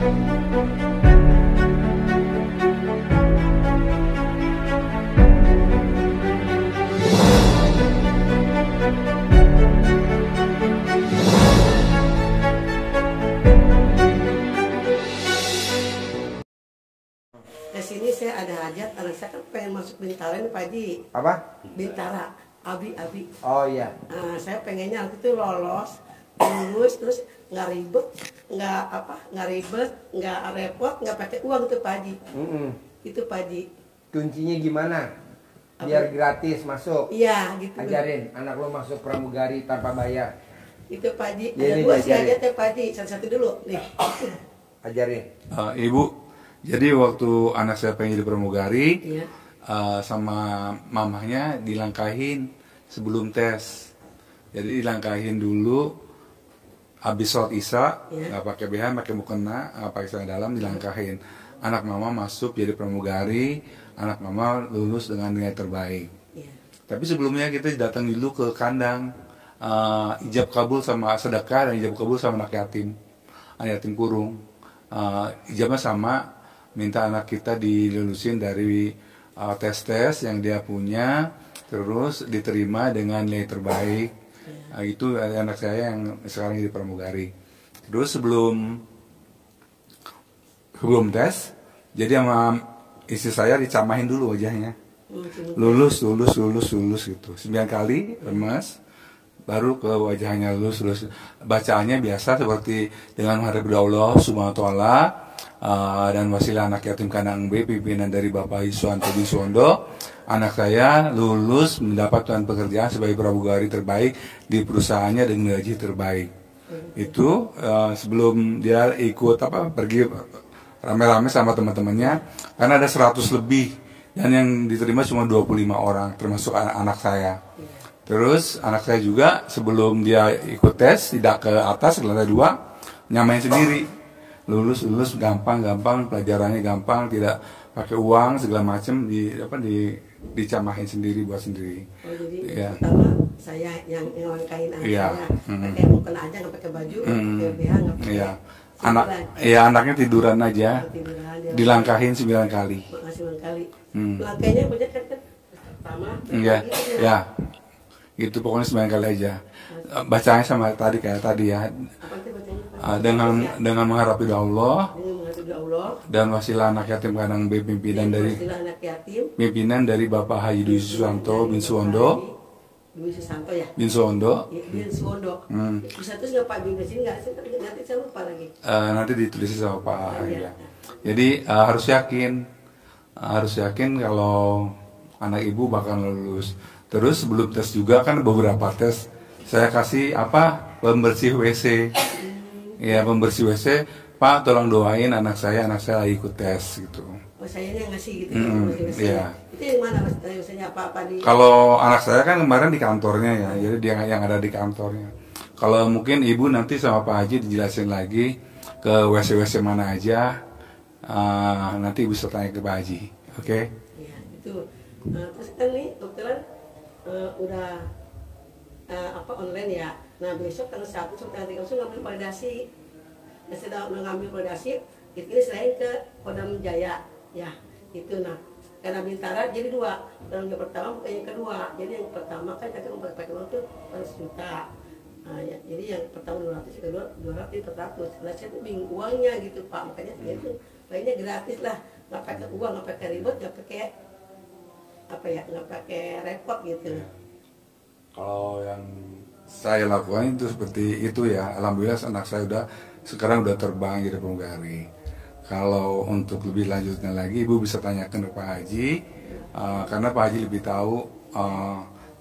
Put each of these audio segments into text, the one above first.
Di sini saya ada hajat, anak saya kan pengen masuk Bintara nih Pak Haji. Apa? Bintara, Abi. Oh iya. Nah, saya pengennya waktu itu lolos, lulus, terus nggak ribet, nggak repot, nggak pakai uang tuh Pak Haji. Itu Pak Haji. Kuncinya gimana? Biar gratis masuk. Iya, gitu. Ajarin anak lo masuk pramugari tanpa bayar. Itu Pak Haji. Ya, Ada dua sih hajatnya Pak Haji. Satu-satu dulu nih. Ajarin. Ibu, jadi waktu anak saya pengen jadi pramugari, Iya. sama mamahnya dilangkahin sebelum tes. Jadi dilangkahin dulu, habis sholat isya, nggak pakai BH, pakai mukena, pakai celana dalam, dilangkahin. Anak mama masuk jadi pramugari, anak mama lulus dengan nilai terbaik. Iya. Tapi sebelumnya kita datang dulu ke kandang, ijab kabul sama sedekah dan ijab kabul sama anak yatim kurung. Ijabnya sama, minta anak kita dilulusin dari tes-tes yang dia punya, terus diterima dengan nilai terbaik. Itu anak saya yang sekarang jadi pramugari. Terus sebelum tes, jadi sama istri saya dicamahin dulu wajahnya. Lulus gitu. 9 kali lemas, baru ke wajahnya lulus. Bacaannya biasa seperti dengan menghadap Allah Subhanahu wa taala, dan wasilah anak yatim kandang B, pimpinan dari Bapak Iswanto bin Suwondo. Anak saya lulus mendapatkan pekerjaan sebagai pramugari terbaik di perusahaannya dengan gaji terbaik. Itu sebelum dia ikut pergi rame-rame sama teman-temannya, karena ada 100 lebih dan yang diterima cuma 25 orang termasuk anak saya. Terus anak saya juga sebelum dia ikut tes tidak ke atas ke lantai 2, nyamain sendiri. Lulus gampang, pelajarannya gampang, tidak pakai uang segala macam, dicamahin sendiri buat sendiri. Oh, jadi ya. Pertama saya yang langkahin anak saya, pakai mukena aja, nggak pakai baju, nggak pakai BH, nggak pakai. Anaknya tiduran aja, dilangkahin 9 kali. 9 kali. Langkahnya banyak kan? Pertama. Ya. Itu pokoknya 9 kali aja. Bacanya sama tadi kayak tadi ya. Dengan mengharapi Allah dan wasilah anak yatim kandang B, pimpinan dari Bapak Haji Dwi Susanto bin Suwondo. Bin Suwondo. Bisa terus nggak Pak Bin di sini nggak? Nanti saya lupa lagi. Nanti ditulis sama Pak. Ya. Jadi harus yakin kalau anak ibu bakal lulus. Terus sebelum tes juga kan beberapa tes saya kasih pembersih WC. Ya, pembersih WC, Pak tolong doain anak saya lagi ikut tes gitu. Oh, saya yang ngasih gitu WC. Iya. Itu yang mana Mas? Misalnya apa di. Kalau anak saya kan kemarin di kantornya ya, jadi dia yang ada di kantornya. Kalau mungkin ibu nanti sama Pak Haji dijelasin lagi ke WC mana aja, nanti bisa tanya ke Pak Haji, oke? Iya, itu. Terus kan nih dokteran udah online ya. Nah besok tanggal 1 sampai tanggal 3 ngambil validasi. Nah sudah ngambil validasi, ini selain ke Kodam Jaya, ya itu. Nah karena Bintara jadi 2, yang pertama bukan yang kedua. Jadi yang pertama kan kita pakai uang tuh 100 juta. Nah, ya, jadi yang pertama 200, yang kedua 200, 400. Nah saya tuh bingung uangnya gitu Pak, makanya itu lainnya gratis lah, nggak pakai uang, nggak pakai ribet, nggak pakai nggak pakai repot gitu. Kalau yang saya lakukan itu seperti itu ya. Alhamdulillah anak saya sekarang udah terbang jadi pramugari. Kalau untuk lebih lanjutnya lagi, ibu bisa tanyakan ke Pak Haji, karena Pak Haji lebih tahu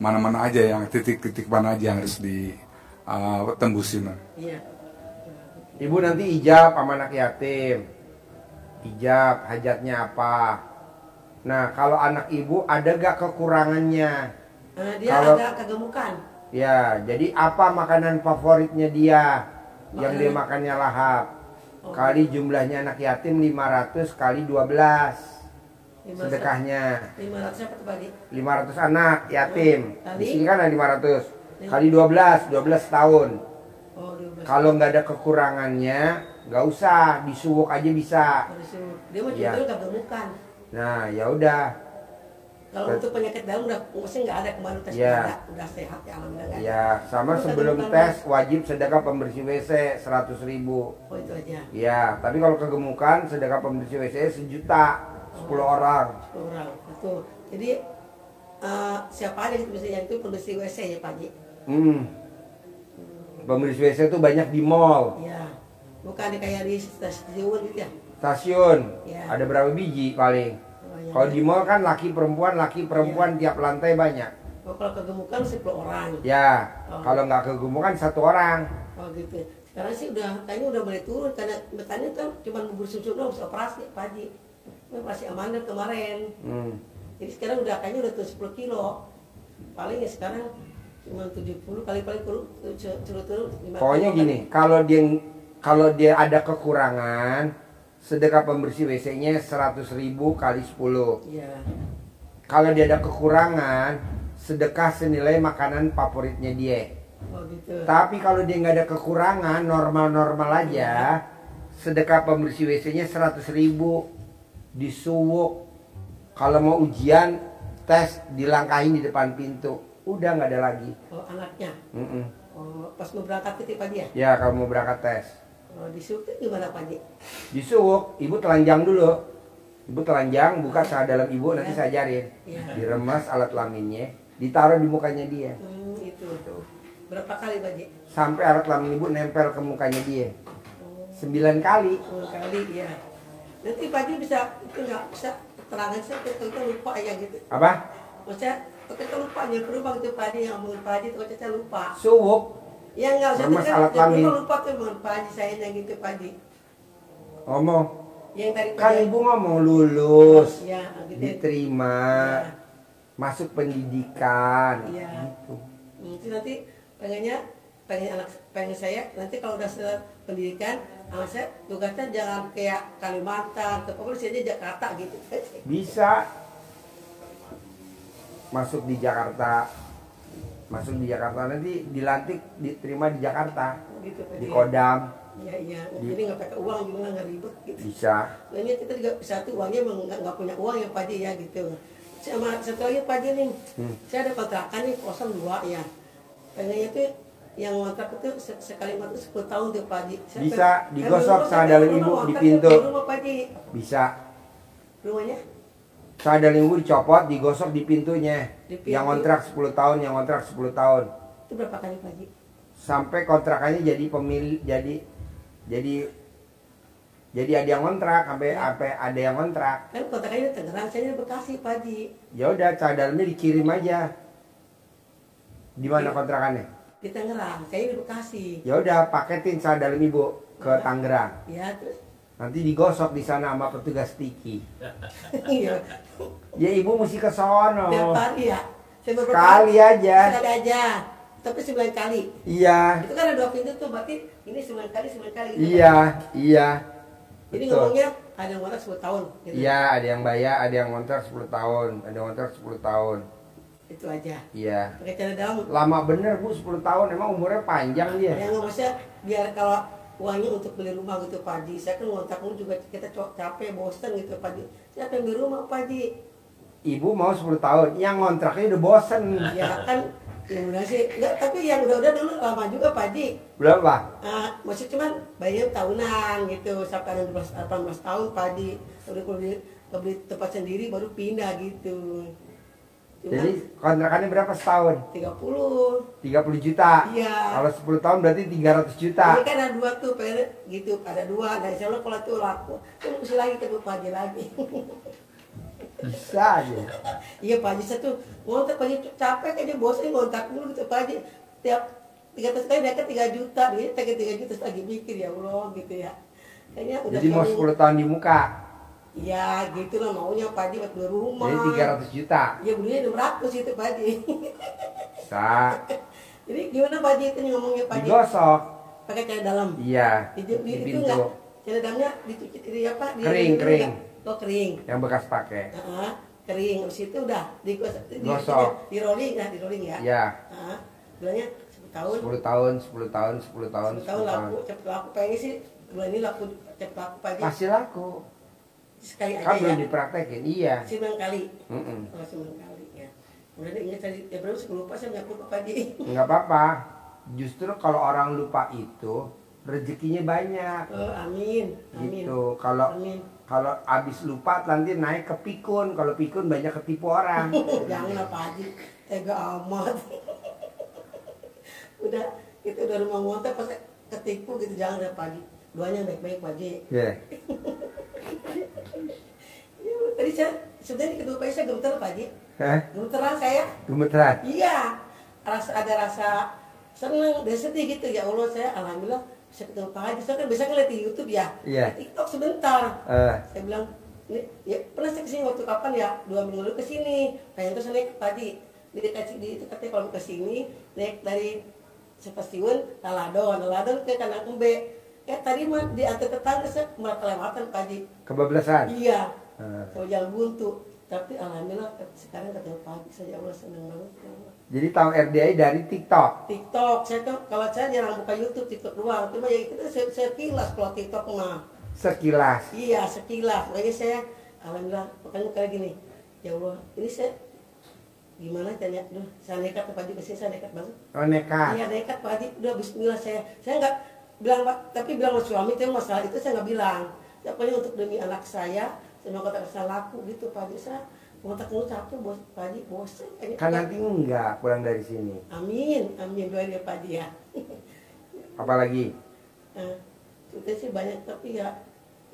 mana-mana aja yang titik-titik mana aja yang harus ditembusin. Iya. Ibu nanti ijab sama anak yatim, ijab hajatnya apa. Nah kalau anak ibu ada gak kekurangannya? Dia ada kegemukan. Ya, jadi apa makanan favoritnya dia yang dia makannya lahap? Kali jumlahnya anak yatim 500 kali 12 sedekahnya. 500 apa tuh Pak? 500 anak yatim. Di sini kan ada 500 kali 12 tahun. Oh, 12. Kalau nggak ada kekurangannya, nggak usah, disuwuk aja bisa. Dia mah Iya. juga kegemukan. Nah, ya udah. Kalau untuk penyakit dalam udah maksudnya nggak ada, kemarin tes Iya. udah sehat ya alhamdulillah. Nggak ada. Ya, sama Terus sebelum kegemukan, tes wajib sedekah pembersih WC 100.000. Oh itu aja. Ya, tapi kalau kegemukan sedekah pembersih WC 1.000.000, 10 orang. 10 orang. Betul. Jadi siapa aja gitu misalnya itu pembersih WC ya Pak Haji. Pembersih WC itu banyak di mall, Iya. Bukan kayak di stasiun gitu ya. stasiun. Iya. Ada berapa biji paling? Banyak. Kalau di mall kan laki perempuan tiap lantai banyak. Oh, kalau kegemukan 10 orang. Ya, Oh. kalau nggak kegemukan 1 orang. Oh gitu. Sekarang sih kayaknya udah mulai turun karena betanya kan cuma bubur susu doang bisa operasi Pak Haji. Operasi Amanda kemarin. Jadi sekarang udah kayaknya udah tuh 10 kilo. Paling ya sekarang cuma 70 kali paling turun 5 Pokoknya kilo gini, kalau dia ada kekurangan, sedekah pembersih WC-nya 100.000 kali 10. Iya. Kalau dia ada kekurangan, sedekah senilai makanan favoritnya dia. Oh gitu. Tapi kalau dia nggak ada kekurangan, normal-normal aja, sedekah pembersih WC-nya 100.000 disuwuk. Kalau mau ujian, tes dilangkahin di depan pintu, udah nggak ada lagi. Oh anaknya. Mm-mm. Oh pas mau berangkat ke Pak Haji ya? Ya kalau mau berangkat tes, Oh disuruh gimana Pak Haji? disuwuk, ibu telanjang dulu. Ibu telanjang, buka celana dalam ibu, nanti saya ajarin. Iya. Diremas alat kelaminnya, ditaruh di mukanya dia. Itu tuh. Berapa kali Pak Haji? Sampai alat kelamin ibu nempel ke mukanya dia. Oh, 9 kali. 10 kali ya. Nanti Pak Haji bisa itu nggak bisa keterangan saya kita lupa ya gitu. Apa? Maksudnya kita lupa yang berubah itu Pak Haji yang ngomongin Pak Haji itu kita lupa. Suwuk. Ya nggak usah Remas alat kelamin. lupa tuh ngomongin Pak Haji saya yang gitu Pak Haji. Ngomong. Yang tadi Kan ibu ngomong lulus, ya gitu. diterima, Ya. masuk pendidikan. Iya. Gitu. Nanti pengen saya nanti kalau udah selesai pendidikan anak saya tugasnya jangan kayak Kalimantan, pokoknya aja Jakarta gitu. Bisa masuk di Jakarta. Masuk di Jakarta nanti dilantik diterima di Jakarta. Gitu Pak Di Haji. Kodam Iya iya. Jadi nggak pakai uang juga nggak ribet gitu. bisa. Soalnya kita juga satu uangnya emang nggak punya uang ya Pak Haji ya gitu. Sama satu lagi Pak Haji nih, saya ada kontrakan nih kosong 2 ya. Pengennya tuh yang kontrak itu sekali waktu 10 tahun tuh Pak Haji. Bisa digosok sama dalam ibu di pintu. Rumah Pak Haji. Bisa. Rumahnya? Sama dalam ibu dicopot, digosok di pintunya. Di pintu. Yang kontrak 10 tahun, yang kontrak 10 tahun. Itu berapa kali Pak Haji? Sampai kontrakannya jadi pemilik jadi ada yang kontrak sampai ada yang kontrak. Kan kontrakannya di Tangerang, saya di Bekasi Pak Haji. Ya udah cara dalamnya dikirim aja. Di mana kontrakannya? Di Tangerang, saya di Bekasi. Ya udah paketin cara dalam ibu ke Tangerang. Ya terus Nanti digosok di sana sama petugas tiki. iya. Ya ibu mesti ke sono. Tiap hari ya. Saya beberapa Sekali aja. Sekali aja. Tapi 9 kali. Iya. Itu kan ada 2 pintu tuh, berarti ini 9 kali gitu. Iya, iya. Jadi Betul. ngomongnya ada yang kontrak 10 tahun. Gitu. Iya, ada yang bayar, ada yang kontrak 10 tahun, ada yang kontrak 10 tahun. Itu aja. Iya. Pakai cara dalam. Lama bener Bu 10 tahun, emang umurnya panjang dia. Yang nggak maksudnya biar kalau uangnya untuk beli rumah gitu Pak Haji. Saya kan ngontrak juga kita capek, bosan gitu Pak Haji. Saya pengen beli rumah Pak Haji. Ibu mau 10 tahun, yang ngontraknya udah bosen. Ya kan yang udah sih, enggak, tapi yang udah dulu lama juga Pak Haji. Berapa? Maksud cuman bayar tahunan gitu sampai 18 tahun Pak Haji. Udah kalau beli tempat sendiri baru pindah gitu. Cuman Jadi kontrakannya berapa setahun? 30. 30 juta. Iya. Kalau 10 tahun berarti 300 juta. Ini kan ada 2 tuh, pengen gitu, ada 2. Nah, insya Allah kalau itu laku, kan mesti lagi ke Pak Haji lagi. Bisa aja. Iya Pak Haji, saya tuh ngontrak Pak Haji capek aja bosan ngontrak dulu gitu Pak Haji. Tiap 300 kali dapat 3 juta, dia pakai 3 juta terus lagi mikir ya Allah gitu ya. Kayaknya udah Jadi mau 10 tahun di muka. Iya gitu lah maunya Pak Haji buat beli rumah. Jadi 300 juta. Ya belinya 600 itu Pak Haji. Bisa. Jadi gimana Pak Haji itu ngomongnya Pak Haji? Digosok. Pakai cara dalam. Iya. Di Di itu pintu. enggak cara dalamnya dicuci di apa? Kering, kering. Oh kering. Yang bekas pakai. Kering. Terus itu udah digosok. Gosok. Di rolling ya, di rolling ya. Iya. Bilangnya 10 tahun. 10 tahun, 10 tahun, 10 tahun, 10 tahun laku, cepet laku. Pengen sih bulan ini laku, cepet laku Pak Haji. Masih laku. Sekali aja Kan belum ya. dipraktekin, iya. 9 kali. Mm-mm. Oh, 9 kali ya. Kemudian ingat tadi, ya berapa sih lupa saya nggak lupa Pak Haji. Nggak apa-apa. Justru kalau orang lupa itu rezekinya banyak. Oh, amin. Amin. Gitu. Kalau Amin. kalau abis lupa nanti naik ke pikun. Kalau pikun banyak ketipu orang. Jangan Pak Haji, tega amat. Udah, itu udah rumah ngontek pas ketipu gitu, jangan Pak Haji. Doanya baik-baik Pak Haji. Ya. Ya, tadi saya sebenarnya kedua kali saya gemeter Pak Haji. Hah? Gemeteran saya. Gemeteran. Iya. Ada rasa seneng dan sedih gitu, ya Allah, saya alhamdulillah bisa ketemu Pak Haji. Saya kan bisa ngeliat di YouTube ya. Iya. Di TikTok sebentar. Saya bilang, ini ya pernah saya kesini waktu kapan ya? 2 minggu lalu kesini. Pengen terus naik ke Pak Haji. Di katanya kalau kesini naik dari stasiun Taladon ke Kandang Kembe. Tadi mah diantar tetangga saya malah kelewatan Pak Haji. Kebablasan. Iya. Sama jalan buntu. Tapi alhamdulillah sekarang ketemu Pak Haji, saya Allah senang banget. Ya Allah. Jadi tahu RDI dari TikTok. TikTok, saya tuh kalau saya jarang buka YouTube, TikTok doang. Cuma ya itu saya kilas kalau TikTok mah. Sekilas. Iya, sekilas. Makanya saya alhamdulillah, makanya kayak gini. Ya Allah, ini saya gimana tanya? Duh, saya nekat Pak Haji kesini, saya nekat banget. Oh, nekat. Iya, nekat Pak Haji. Udah bismillah saya nggak bilang Pak, tapi bilang sama suami itu masalah itu saya nggak bilang. Pokoknya untuk demi anak saya mau kata saya laku gitu Pak Haji. Saya ngotak-ngotak capek bos Pak Haji, bosan. Kan nanti enggak pulang dari sini. Amin, amin, doain ya Pak Haji ya. Apalagi? Itu sih banyak tapi ya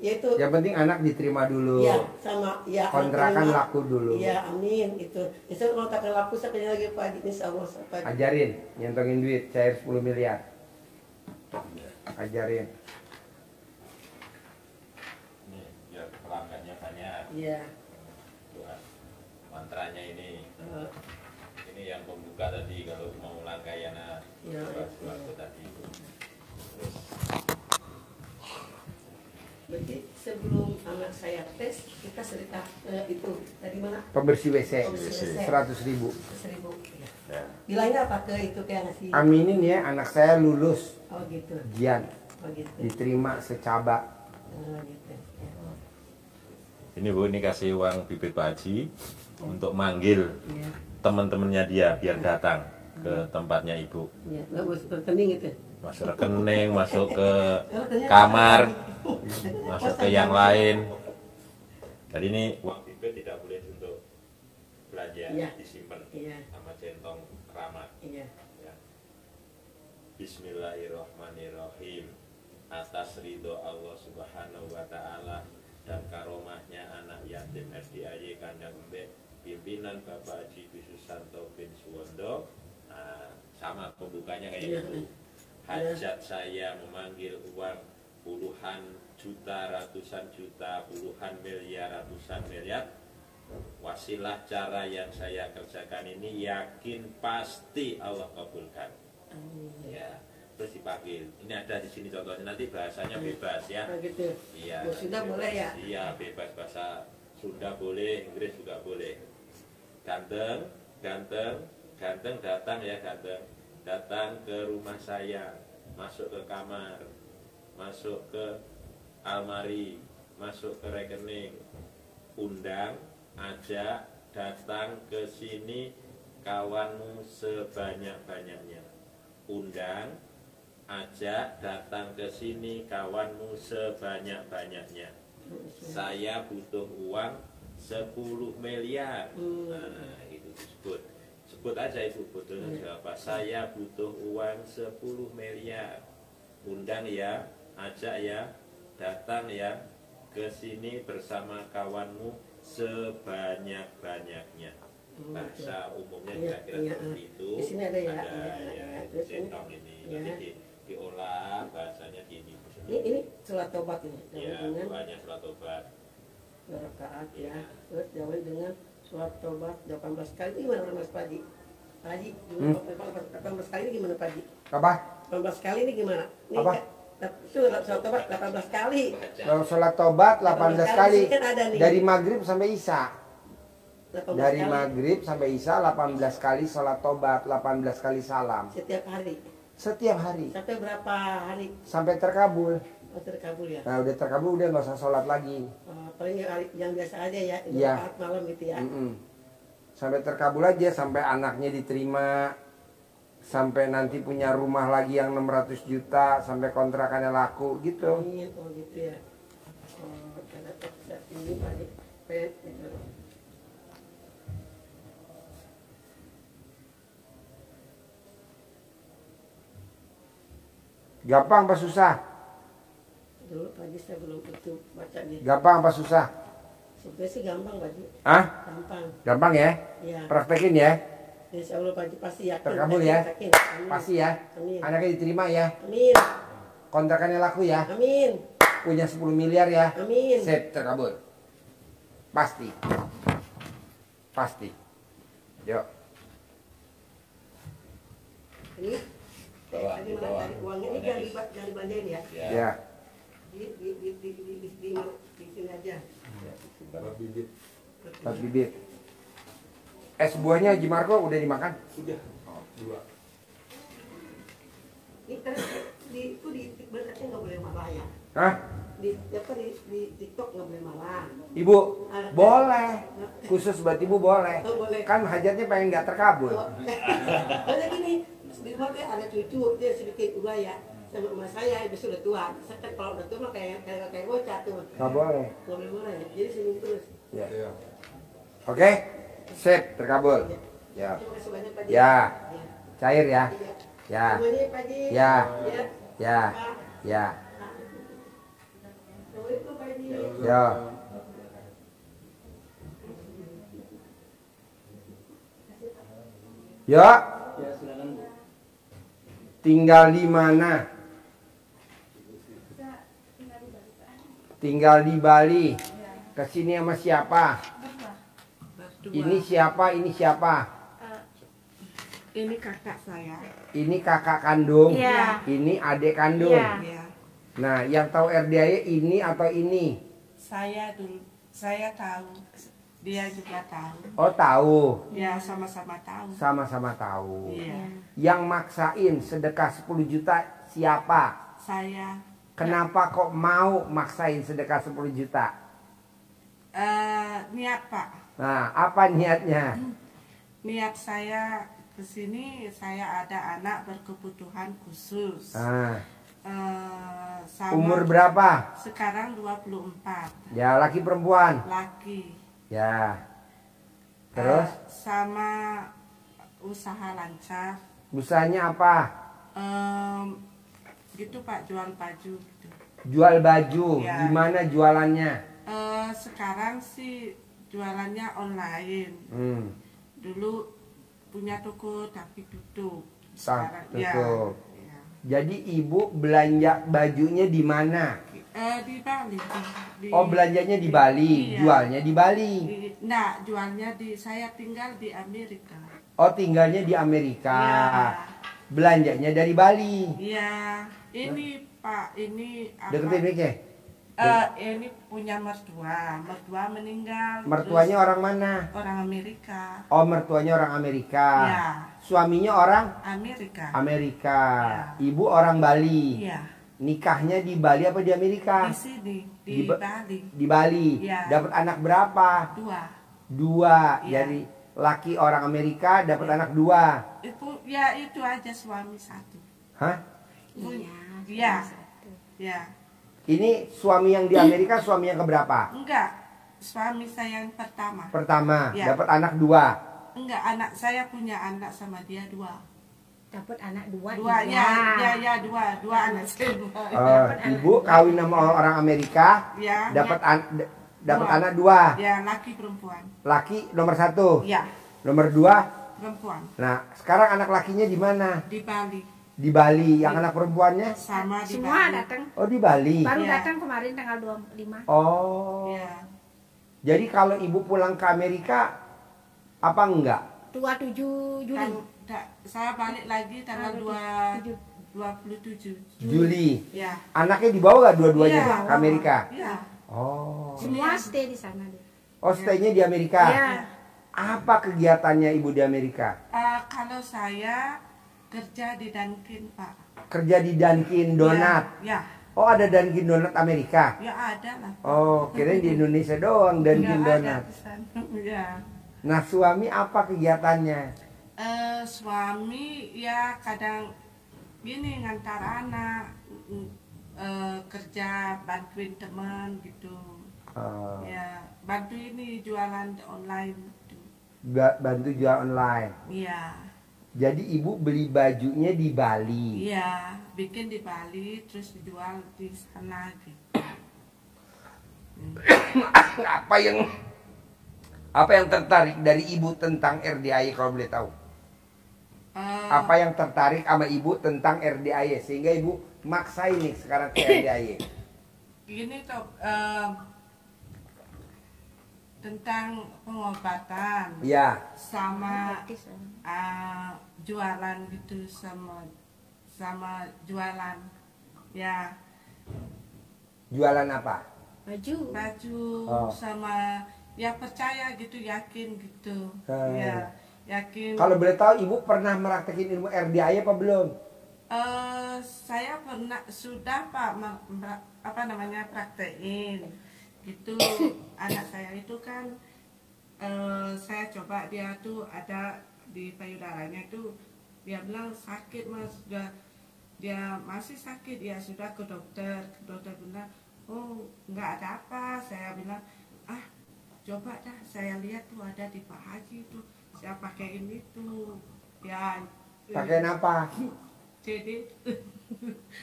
itu. Yang penting anak diterima dulu. Iya, sama ya. Kontrakan laku dulu. Iya, amin itu. Insya Allah kontrakan laku saya kerja lagi Pak Haji, insya Allah Pak Haji. Ajarin, nyentongin duit, cair 10 miliar. Ajarin. Nih, biar pelanggannya banyak. Iya. Doa mantranya ini. Ini yang pembuka tadi kalau mau langkayana Ya, suatu tadi itu. Terus Berarti sebelum anak saya tes, kita sedekah itu dari mana? Pembersih WC. Pembersih WC. 100.000. 1.000. Ya. ya, Bilangnya apa ke itu kayak ngasih? Aminin ya, anak saya lulus Oh gitu. ujian, Oh gitu. diterima secaba. Oh gitu. Ya. ini Bu, ini kasih uang bibit Pak Haji untuk manggil Iya. teman-temannya dia biar datang ke tempatnya Ibu. Iya. Nggak bos rekening itu. Masuk rekening, masuk ke kamar, masuk ke yang lain. Jadi ini uang bibit tidak boleh untuk belanja, Iya. disimpan Iya. sama centong keramat. Iya. Ya. Bismillahirrahmanirrahim. Atas ridho Allah Subhanahu wa Ta'ala dan karomahnya anak yatim RDIY Kandang Kembe, pimpinan Bapak Haji Bisusanto bin Suwondo. Nah, sama pembukanya kayak Iya. itu. Hajat saya memanggil uang puluhan juta, ratusan juta, puluhan miliar, ratusan miliar. Wasilah cara yang saya kerjakan ini yakin pasti Allah kabulkan. Amin. Ya, terus dipanggil. Ini ada di sini contohnya, nanti bahasanya bebas ya. Oh gitu. Iya. Oh, sudah bebas. boleh ya? Iya, bebas bahasa Sunda boleh, Inggris juga boleh. Ganteng, ganteng, ganteng datang ya ganteng. Datang ke rumah saya, masuk ke kamar, masuk ke almari, masuk ke rekening, undang, ajak, datang ke sini kawanmu sebanyak-banyaknya. Undang, ajak, datang ke sini kawanmu sebanyak-banyaknya. Saya butuh uang 10 miliar. Nah, itu disebut. Sebut aja itu butuhnya siapa. Saya butuh uang 10 miliar. Undang ya, ajak ya, datang ya ke sini bersama kawanmu sebanyak-banyaknya. Bahasa umumnya kira-kira seperti itu. Di sini ada ya. Ada ya, Terus ini. centong ini. Ya. Nanti diolah bahasanya gini. Ini sholat tobat ini. Ya, Dengan doanya surat tobat. 2 rakaat ya. Terus jawab dengan sholat tobat 18 kali. Itu gimana Mas Pak Haji? Pak Haji, 18 kali ini gimana Pak Haji? Apa? 18 kali ini gimana? Ini Apa? Itu sholat tobat 18 kali. Kalau sholat tobat 18 kali. Kan ada nih. Dari maghrib sampai isya. 18 Dari kali maghrib sampai isya 18 kali sholat tobat, 18 kali salam. setiap hari. Setiap hari. Sampai berapa hari? Sampai terkabul. Oh, terkabul ya. Nah udah terkabul udah nggak usah sholat lagi. Paling yang biasa aja ya, Iya. malam gitu ya. Sampai terkabul aja, sampai anaknya diterima, sampai nanti punya rumah lagi yang 600 juta, sampai kontrakannya laku gitu. Amin. Oh gitu ya. Oh, karena saat ini Pak gitu. Gampang apa susah? Dulu pagi saya belum itu baca nih. Gampang apa susah? Sebenarnya sih gampang Pak Ji. Hah? Gampang. Gampang ya? Iya. Praktekin ya. Insya Allah Pak Ji pasti yakin. Terkabul ya? Yakin. Amin. Pasti ya. Amin. Anaknya diterima ya. Amin. Kontrakannya laku ya. Amin. Punya 10 miliar ya. Amin. Sip, terkabul. Pasti. Pasti. Yuk. Ini tadi mana dari uangnya ini jangan dibelanjain ya. Ya. Di sini aja. Empat bibit. Es buahnya Haji Marco udah dimakan? Sudah. Oh, 2. Ini kan di berkatnya nggak boleh marah ya. Hah? Di TikTok nggak boleh marah. Ibu, boleh. Khusus buat ibu boleh. Oh, boleh. Kan hajatnya pengen nggak terkabul. Ada gini, di rumah kayak ada cucu dia sedikit juga ya. Sama emak saya, dia sudah tua. Saya kan kalau udah tua mah kayak bocah tuh. Nggak boleh. Nggak boleh marah ya. Jadi senyum terus. Ya. Iya. Oke? Sip, terkabul. Ya. Terima kasih banyak Pak Ji. Ya. Cair ya. Iya. Ya. Semuanya Pak Ji. Ya. Ya. Ya. Ya. Assalamualaikum Pak Ji. Ya. Ya. Tinggal di mana? Tinggal di Bali. Kesini sama siapa? Ini siapa? Ini siapa? Ini kakak saya. Ini kakak kandung. Iya. Ini adik kandung. Iya. Ya. Nah, yang tahu RDAY ini atau ini? Saya tahu. Dia juga tahu. Oh, tahu. Ya, sama-sama tahu. Sama-sama tahu. Iya. Yang maksain sedekah 10 juta siapa? Saya Kenapa kok mau maksain sedekah 10 juta? niat Pak. Nah, apa niatnya? Niat saya ke sini, saya ada anak berkebutuhan khusus. Nah, Sama umur berapa? sekarang 24. Ya, laki perempuan. Laki. Ya. Terus sama usaha lancar. usahanya apa? Gitu Pak, jual baju gitu. Jual baju. Ya. Gimana jualannya? Sekarang sih jualannya online. Dulu punya toko tapi tutup. Sekarang Tutup. ya. Jadi ibu belanja bajunya di mana? Di Bali. Oh, belanjanya di Bali, Iya. jualnya di Bali. Nah, jualnya saya tinggal di Amerika. Oh, tinggalnya di Amerika. Iya. Belanjanya dari Bali. Iya, ini Pak, ini apa? Deketin mic-nya. Ini punya mertua. Mertua meninggal. Mertuanya terus orang mana? orang Amerika. Oh, mertuanya orang Amerika. Iya. Suaminya orang Amerika. Amerika. Iya. Ibu orang Bali. Iya. Nikahnya di Bali apa di Amerika? Di sini, Di di Ba- Bali. Di Bali. Iya. Dapat anak berapa? 2. 2. Iya. Dari laki orang Amerika dapat anak 2. Itu aja suami 1. Hah? Iya. Ya. Ini suami yang di Amerika suami yang keberapa? Enggak. Suami saya yang pertama. Pertama, Iya. dapat anak 2. Enggak, anak saya punya anak sama dia 2. Dapat anak 2. 2 ya 2 anak saya 2. Ibu kawin sama orang Amerika, Ya. dapat dapat Dua. anak 2. Ya, laki perempuan. Laki nomor 1. Ya, Nomor 2. perempuan. Nah, sekarang anak lakinya di mana? Di Bali. Di Bali. Yang anak perempuannya? Sama di Semua Bali. datang. Oh, di Bali. Baru Iya. datang kemarin tanggal 25. Oh. Ya. Jadi kalau ibu pulang ke Amerika apa enggak? 27 Juli. Saya balik lagi tanggal 27. Juli. Ya. Anaknya dibawa nggak dua-duanya Iya. ke Amerika? Ya. Oh. Semua stay di sana deh. Oh, stay-nya di Amerika. Iya. Apa kegiatannya ibu di Amerika? Kalau saya kerja di Dunkin, Pak. Kerja di Dunkin Donat. Ya, Oh, ada Dunkin Donat Amerika. ya ada lah. Oh, kirain di Indonesia doang Dunkin Nggak ada Donat. di sana. Ya. Nah, suami apa kegiatannya? Suami ya kadang gini ngantar anak, kerja bantuin teman gitu. Oh, Ya, bantu ini jualan online gitu. bantu jual online. Iya. Jadi ibu beli bajunya di Bali. Iya, bikin di Bali terus dijual di sana gitu. Apa yang tertarik dari ibu tentang RDAY kalau boleh tahu? Apa yang tertarik sama ibu tentang RDAY sehingga ibu maksain nih sekarang ke RDAY? Gini tuh tentang pengobatan Ya, sama Gratis, jualan gitu sama jualan ya jualan apa? baju. baju Oh. sama ya percaya gitu yakin gitu ya yakin. Kalau boleh tahu ibu pernah meraktekin ilmu RDAY apa belum? Saya sudah Pak praktein gitu. Anak saya itu kan saya coba dia tuh ada di payudaranya itu dia bilang sakit Mas, dia masih sakit ya sudah ke dokter bilang oh nggak ada apa. Saya bilang coba dah saya lihat tuh ada di Pak Haji tuh saya pakein itu ya. Pakai apa? Jadi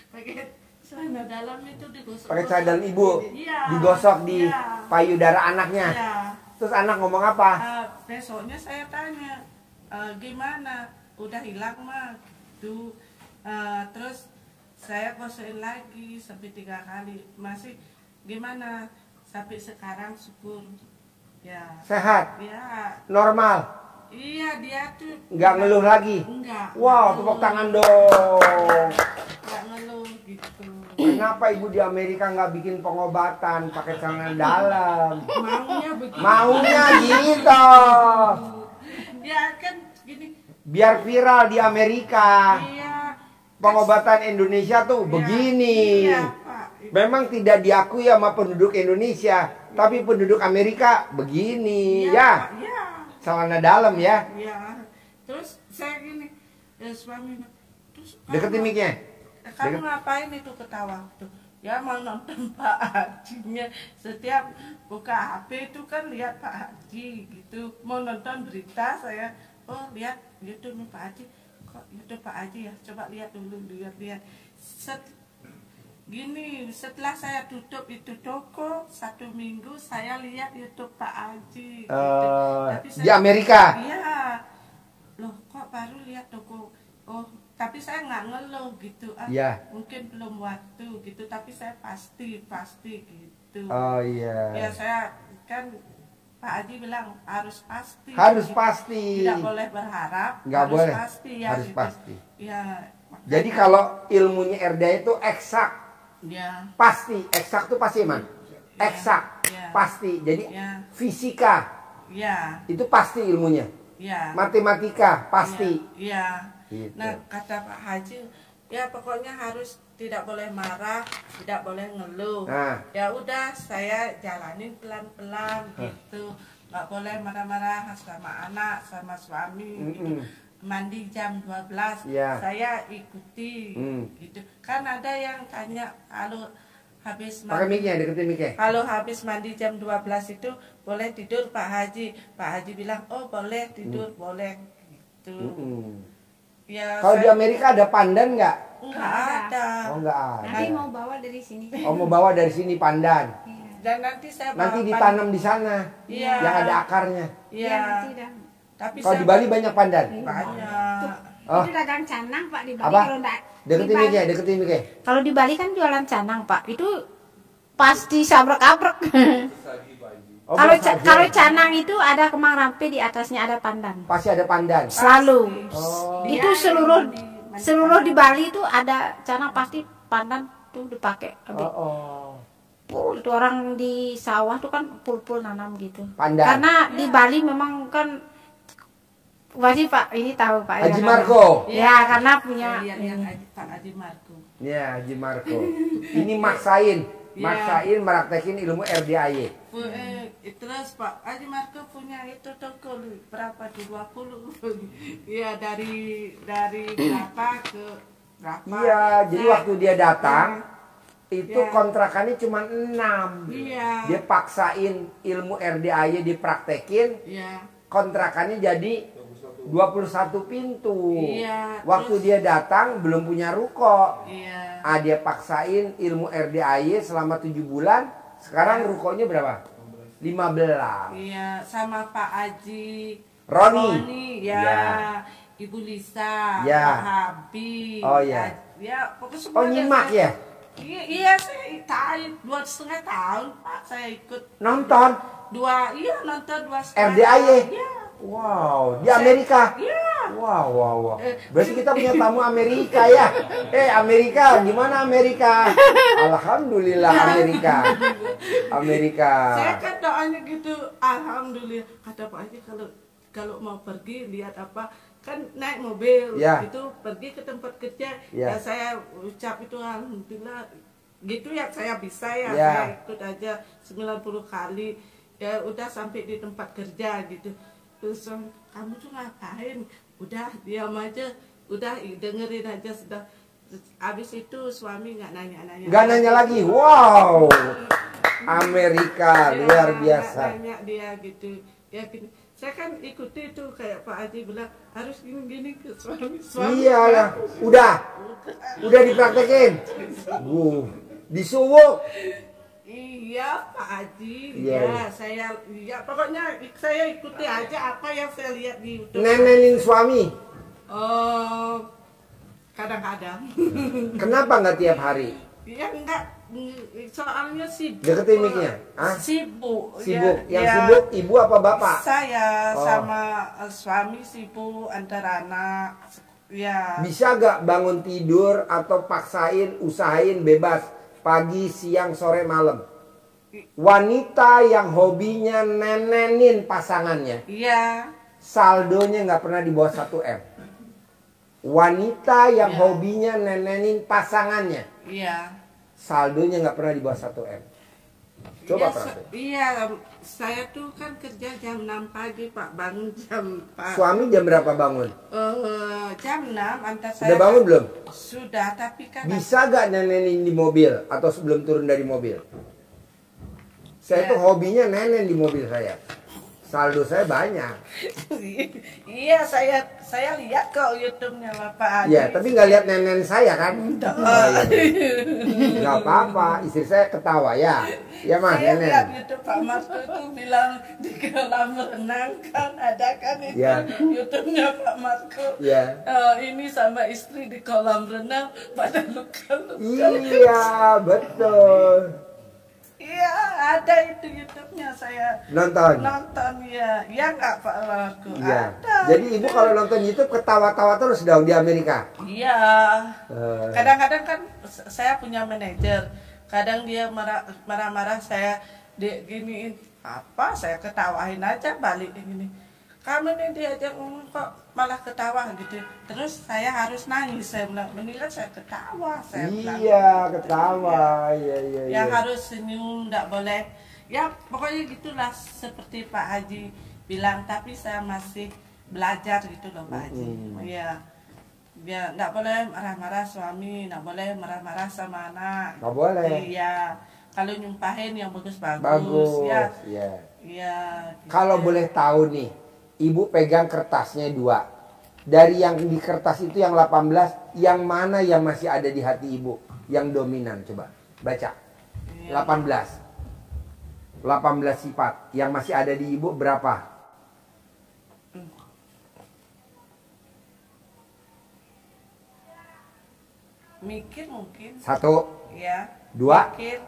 pakai celana dalam itu digosok. Pakai cadar ibu, Iya. digosok di Iya. payudara anaknya. Iya. Terus anak ngomong apa? Besoknya saya tanya gimana, udah hilang mah gitu. Terus saya gosokin lagi sampai 3 kali masih gimana sampai sekarang syukur ya. Sehat, Ya normal, iya dia tuh nggak ngeluh lagi. enggak. Wow, tepuk tangan dong. Enggak ngeluh gitu. Kenapa ibu di Amerika nggak bikin pengobatan pakai celana dalam? Maunya begitu. Maunya gitu. Ya kan gini. Biar viral di Amerika. Iya. Pengobatan Indonesia tuh begini. Iya, Pak. Memang tidak diakui sama penduduk Indonesia, tapi penduduk Amerika begini, Iya, ya. Pak. Iya. Celana dalam ya. Iya. Terus saya gini, suami terus Deketin mic-nya. kamu ngapain itu ketawa tuh? Ya mau nonton Pak Hajinya. Setiap buka HP itu kan lihat Pak Haji gitu. Mau nonton berita saya, oh lihat YouTube nih Pak Haji. Kok YouTube Pak Haji ya? Coba lihat dulu, lihat. Gini, setelah saya tutup itu toko 1 minggu saya lihat YouTube Pak Haji. Gitu. Tapi Di Amerika. Iya. Loh kok baru lihat toko? Oh, tapi saya nggak ngeluh gitu. Iya. Mungkin belum waktu gitu, tapi saya pasti gitu. Oh iya. Ya saya kan Pak Haji bilang harus pasti. Harus gitu. pasti. Tidak boleh berharap. Nggak harus boleh. Pasti ya. Harus gitu. pasti. Ya. Jadi kalau ilmunya RDAY itu eksak, Ya. pasti. Eksak tuh pasti, Man. Eksak, Ya. pasti. Jadi Ya. fisika Ya. itu pasti ilmunya. Ya. Matematika pasti. Ya. Gitu. Nah kata Pak Haji, ya pokoknya harus tidak boleh marah, tidak boleh ngeluh. Nah. Ya udah saya jalanin pelan-pelan gitu, nggak boleh marah-marah sama anak, sama suami. Gitu. Mandi jam 12, Ya. saya ikuti. Gitu. Kan ada yang tanya kalau habis Pakai mic-nya, deketin mic-nya. kalau habis mandi jam 12 itu boleh tidur Pak Haji. Pak Haji bilang, oh boleh tidur, boleh gitu. Ya, Kalau di Amerika ada pandan nggak? nggak ada. Oh nggak ada. Nanti mau bawa dari sini. Oh mau bawa dari sini pandan. Iya. Dan nanti saya Nanti bawa ditanam di sana. Iya. Yang ada akarnya. Iya, Iya. nanti dah. Tapi Kalau saya di Bali banyak pandan. banyak. Oh. Itu dagang canang Pak di Bali. Apa? Kalau enggak Deketin di Bali- mic-nya, deketin mic-nya. Kalau di Bali kan jualan canang Pak. Itu pasti sabrek-abrek. Oh, Kalau biasa aja. kalau canang itu ada kemang rampe, di atasnya ada pandan. Pasti ada pandan. Selalu. Oh. Itu seluruh di Bali itu ada canang, pasti pandan tuh dipakai. Oh. Pul, itu orang di sawah tuh kan pul-pul nanam gitu. Pandan. Karena di Bali memang kan Pasti Pak ini tahu Pak. Haji ya, Marco. Ya karena punya. Iya, Pak Haji Marco. Ya, Haji Marco. Ini maksain meraktekin ilmu RDAY. Terus Pak Haji Marco punya itu toko berapa tuh 20. Iya dari berapa ke berapa. Iya, jadi waktu dia datang itu Ya. kontrakannya cuma 6. Iya. Dia paksain ilmu RDAY dipraktekin, Iya. kontrakannya jadi 21 pintu. Iya, Waktu terus- dia datang belum punya ruko. Iya. Dia paksain ilmu RDAY selama 7 bulan. Sekarang rukonya berapa? 15. Iya, sama Pak Haji Roni. ya. Ya. Ibu Lisa, Ya. Pak Habib. Oh, ya. Ya, pokoknya Oh, semuanya nyimak saya- ya? Iya, saya tahu 2,5 tahun Pak saya ikut Nonton nonton 2,5 RDAY. Iya. Wow, di Amerika. Iya. Wow. Berarti kita punya tamu Amerika ya. Amerika, gimana Amerika? Alhamdulillah Amerika. Saya kan doanya gitu, alhamdulillah. Kata Pak Haji kalau mau pergi lihat apa kan naik mobil Ya. itu pergi ke tempat kerja Ya. ya saya ucap itu alhamdulillah gitu ya saya bisa ya, Ya. saya ikut aja 90 kali ya udah sampai di tempat kerja gitu. Terus kamu tuh ngapain? Udah diam aja, udah dengerin aja sudah. Terus abis itu suami nggak nanya-nanya. Gak nanya lagi. Wow. Amerika Ya, luar nggak biasa. nanya dia gitu. Ya gini. Saya kan ikuti itu kayak Pak Haji bilang harus gini-gini ke suami. Iyalah, udah dipraktekin. Disuwuk. Iya Pak Haji, Iya. ya saya pokoknya saya ikuti aja apa yang saya lihat di YouTube. Nenenin suami. Oh, kadang-kadang. Kenapa nggak tiap hari? Ya enggak, soalnya sibuk. Deketin mic-nya. Hah? Sibuk. Sibuk. Ya, Yang ya. sibuk ibu apa bapak? Saya Oh. sama suami sibuk antar anak. Ya. Bisa gak bangun tidur atau paksain, usahain bebas pagi, siang, sore, malam? Wanita yang hobinya nenenin pasangannya, Iya. saldonya nggak pernah di bawah 1 M. Wanita yang Ya. hobinya nenenin pasangannya, Iya. saldonya nggak pernah di bawah 1 M. Coba Iya, praktek. iya, saya tuh kan kerja jam 6 pagi Pak, bangun jam 4. Suami jam berapa bangun? Jam 6 antar saya. Sudah bangun belum? Sudah, tapi kan Bisa gak nenenin di mobil atau sebelum turun dari mobil? Saya Ya. tuh hobinya nenen di mobil saya. Saldo saya banyak. Iya, saya lihat kok YouTube-nya Bapak Haji. Ya, tapi nggak lihat nenen saya kan? Nggak apa-apa, istri saya ketawa ya. Ya mah Saya nenen. lihat YouTube Pak Marco itu bilang di kolam renang kan ada kan itu Ya. YouTube-nya Pak Marco. Ya. Ini sama istri di kolam renang pada luka-luka. Iya, betul. Iya, ada itu YouTube-nya saya Nonton. ya. Ya nggak Pak Marco? Iya. Ada. Jadi ibu kalau nonton YouTube ketawa-tawa terus dong di Amerika. Iya. Eh. Kadang-kadang kan saya punya manajer. Kadang dia marah-marah saya giniin apa? Saya ketawain aja balik gini. Kamu nih diajak ngomong kok malah ketawa gitu. Terus saya harus nangis. Saya bilang, mendingan saya ketawa. Saya bilang. Iya, ketawa. Iya, iya, iya. Ya harus senyum, nggak boleh. Ya pokoknya gitulah seperti Pak Haji bilang. Tapi saya masih belajar gitu loh Pak Haji. Iya. Ya nggak boleh marah-marah suami, nggak boleh marah-marah sama anak. Nggak boleh. Iya. Kalau nyumpahin yang bagus-bagus. Bagus. Ya. Iya. Iya. gitu. Kalau boleh tahu nih, ibu pegang kertasnya 2. Dari yang di kertas itu yang 18, yang mana yang masih ada di hati ibu? Yang dominan, coba baca. Iya. 18. 18 sifat. Yang masih ada di ibu berapa? Mikir mungkin. 1, Ya. 2, Mikir.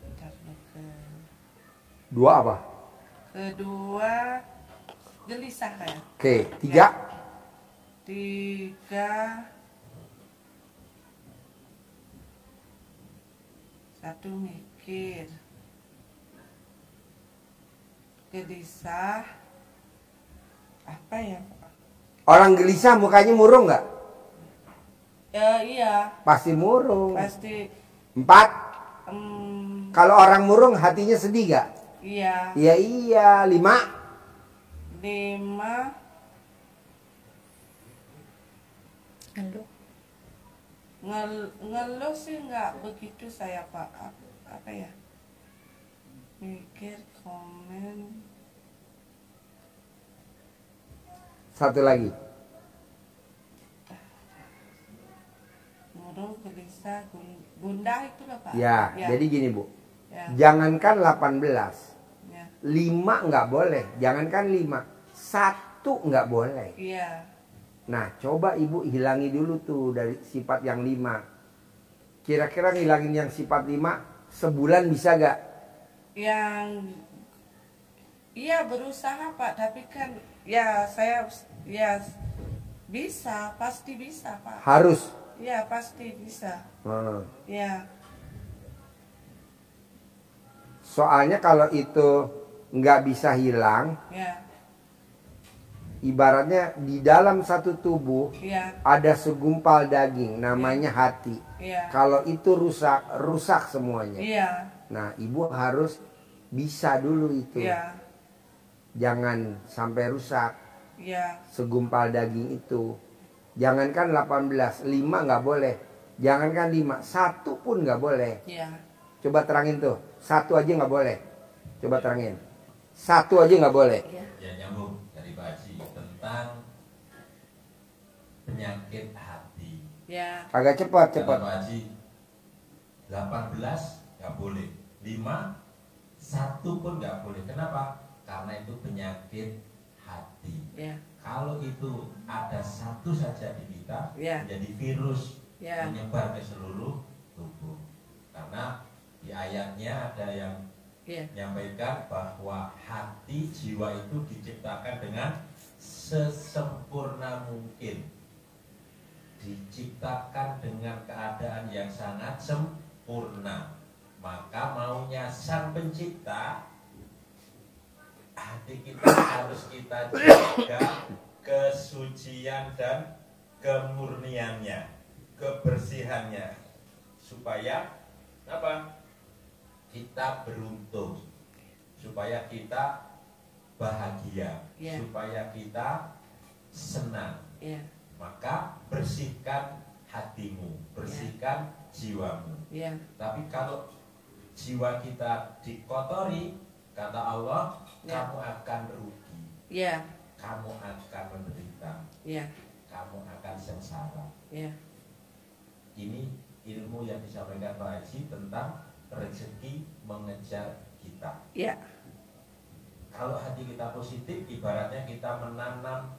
Bentar, 2 apa? kedua gelisah kayak. Oke, 3, 3 1 mikir. gelisah. Apa ya? Orang gelisah mukanya murung nggak? Ya, iya, Pasti murung. pasti. 4. em, Kalau orang murung hatinya sedih nggak? iya. Iya iya. 5. 5. Ngeluh. Ngeluh sih nggak begitu saya, Pak. Apa ya? Mikir, komen. Satu lagi. Murung, gelisah, gundah itu loh, Pak. Ya, jadi gini Bu. Ya, Jangankan 18. ya, 5 nggak boleh. Jangankan 5. 1 nggak boleh. iya, Nah, coba Ibu hilangi dulu tuh dari sifat yang 5. Kira-kira ngilangin yang sifat 5 sebulan bisa gak? iya berusaha, Pak. Tapi kan, ya saya, ya bisa, pasti bisa, Pak. Harus. Ya, pasti bisa. Ya, Soalnya kalau itu nggak bisa hilang, ya, ibaratnya di dalam satu tubuh ya, ada segumpal daging namanya hati. ya, Kalau itu rusak semuanya. iya, Nah, Ibu harus bisa dulu itu. iya, Jangan sampai rusak iya, segumpal daging itu. Jangankan 18, 5 nggak boleh. Jangankan 5, 1 pun nggak boleh. iya. Coba terangin tuh, 1 aja nggak boleh. Coba terangin, 1 aja nggak boleh. Ya nyambung dari Pak Haji tentang penyakit hati. Ya, Agak cepat, Kata cepat. Pak Haji 18 nggak boleh, 5 1 pun nggak boleh. Kenapa? Karena itu penyakit hati. ya, Kalau itu ada 1 saja di kita, Ya. menjadi virus Ya. menyebar ke seluruh tubuh. Karena di ayatnya ada yang ya, menyampaikan bahwa hati jiwa itu diciptakan dengan sesempurna mungkin, diciptakan dengan keadaan yang sangat sempurna. Maka maunya Sang Pencipta, hati kita harus kita jaga kesucian dan kemurniannya, kebersihannya, supaya apa? Kita beruntung, supaya kita bahagia, Ya. supaya kita senang. ya, Maka bersihkan hatimu, bersihkan jiwamu. ya, Tapi kalau jiwa kita dikotori, kata Allah, Ya. kamu akan rugi, ya, kamu akan menderita, ya, kamu akan sengsara. ya, Ini ilmu yang disampaikan Pak Haji tentang rezeki mengejar kita. ya, Kalau hati kita positif, ibaratnya kita menanam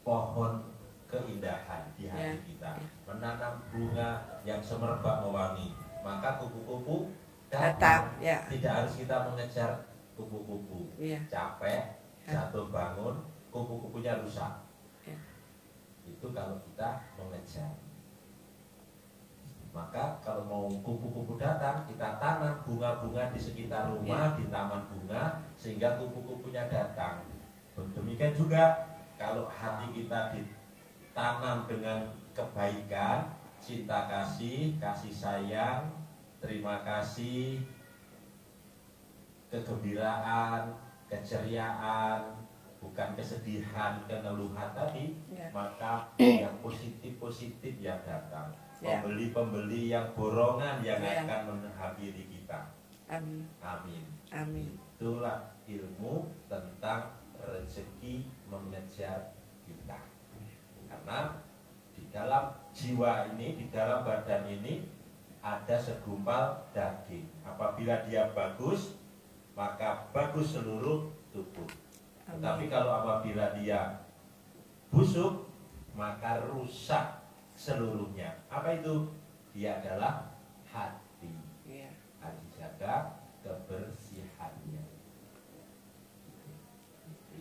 pohon keindahan di hati Ya. kita, menanam bunga yang semerbak mewangi, maka kupu-kupu datang, datang. ya, Tidak harus kita mengejar kupu-kupu. ya, Capek, Ya. jatuh bangun, kupu-kupunya rusak. Ya. Itu kalau kita mengejar. Maka kalau mau kupu-kupu datang, kita tanam bunga-bunga di sekitar rumah, di taman bunga, sehingga kupu-kupunya datang. Demikian juga kalau hati kita ditanam dengan kebaikan, cinta kasih, kasih sayang, terima kasih, kegembiraan, keceriaan, bukan kesedihan, keluhan tadi, Ya. maka yang positif-positif yang datang. Ya. Pembeli-pembeli yang borongan yang Ya. akan menghampiri kita. amin, Amin. amin, Itulah ilmu tentang rezeki mengejar kita. Karena di dalam jiwa ini, di dalam badan ini ada segumpal daging. Apabila dia bagus, maka bagus seluruh tubuh. Tetapi kalau apabila dia busuk, maka rusak seluruhnya. Apa itu? Dia adalah hati. ya, Harus dijaga kebersihannya.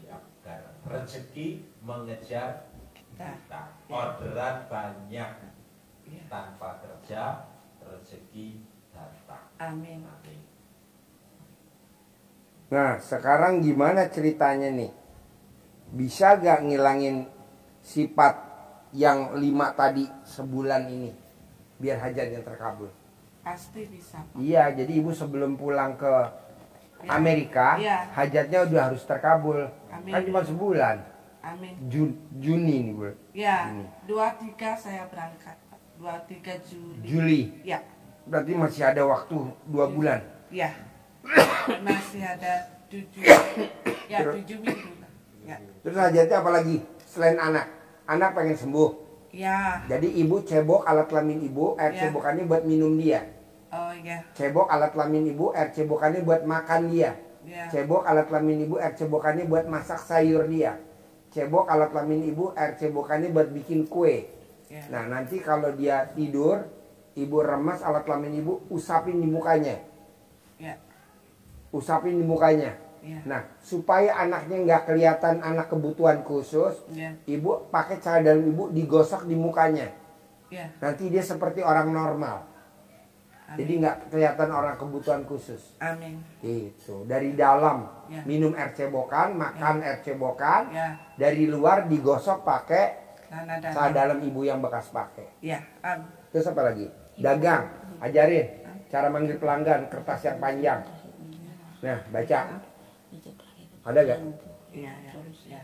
Agar rezeki mengejar kita. Orderan banyak, ya, tanpa kerja rezeki datang. amin, Amin. Nah, sekarang gimana ceritanya nih? Bisa gak ngilangin sifat yang 5 tadi sebulan ini? Biar hajatnya terkabul. Pasti bisa, Pak. Iya, jadi ibu sebelum pulang ke Amerika, Iya. hajatnya udah harus terkabul. Amin. Kan cuma sebulan. Amin. Juni nih, Bu. Ya, Ini. 23 saya berangkat, Pak. 23 Juli. Juli. Ya, Berarti masih ada waktu 2 bulan. ya. Masih ada 7 minggu lah. Ya. Terus hajatnya apa lagi? Selain anak. Anak pengen sembuh. Ya. Jadi ibu cebok alat kelamin ibu, air Ya. cebokannya buat minum dia. Oh ya. Cebok alat kelamin ibu, air cebokannya buat makan dia. Ya. Cebok alat kelamin ibu, air cebokannya buat masak sayur dia. Cebok alat kelamin ibu, air cebokannya buat bikin kue. Ya. Nah, nanti kalau dia tidur, ibu remas alat kelamin ibu, usapin di mukanya. Ya. Usapin di mukanya. Ya. Nah, supaya anaknya nggak kelihatan anak kebutuhan khusus, Ya. ibu pakai cara dalam ibu digosok di mukanya. Ya. Nanti dia seperti orang normal. Amin. Jadi nggak kelihatan orang kebutuhan khusus. Amin. Itu dari dalam Ya. minum air cebokan, makan air cebokan. Ya. Dari luar digosok pakai Tanah cara dalam. dalam ibu yang bekas pakai. Ya. Terus apa lagi? Dagang, ajarin cara manggil pelanggan, kertas yang panjang. Nah, baca. Ada gak? Ya. Ya. Ya.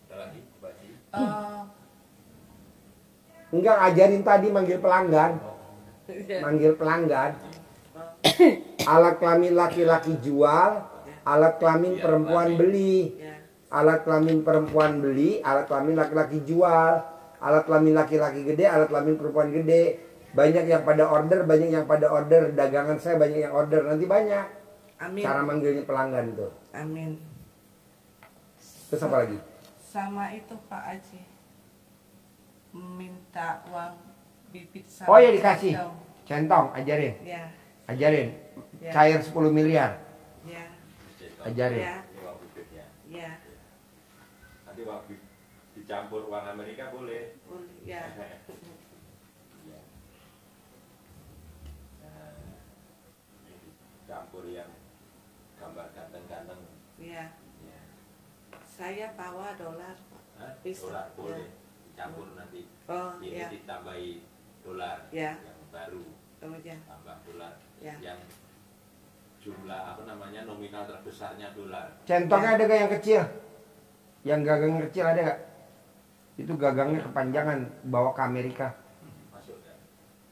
Ada lagi, Pak Haji? Enggak, ajarin tadi manggil pelanggan. Manggil pelanggan. Alat kelamin laki-laki jual, alat kelamin perempuan beli. Ya. Alat kelamin perempuan beli, alat kelamin laki-laki jual. Alat kelamin laki-laki gede, alat kelamin perempuan gede. Banyak yang pada order, banyak yang pada order. Dagangan saya banyak yang order, nanti banyak. Amin. Cara manggilnya pelanggan tuh. Amin. Terus apa lagi? Sama itu Pak Haji, minta uang bibit sama Oh ya dikasih. centong. Centong, ajarin. Ya. Ajarin. Ya. Cair 10 miliar. Ya. Ajarin. Ya. Ini uang bibitnya. Ya. Nanti uang dicampur uang Amerika boleh. Boleh. Ya. Ya. Nah, ini campur yang gambar ganteng-ganteng. Ya. Ya. Saya bawa dolar Pak. Hah? Bisa. Dolar boleh Ya. dicampur nanti. Oh Ini ya. ditambahi dolar Ya. yang baru, Oh ya. tambah dolar Ya. yang jumlah apa namanya nominal terbesarnya dolar. Centongnya ada gak yang kecil? Yang gagang kecil ada gak? Itu gagangnya kepanjangan bawa ke Amerika. Masuk kan?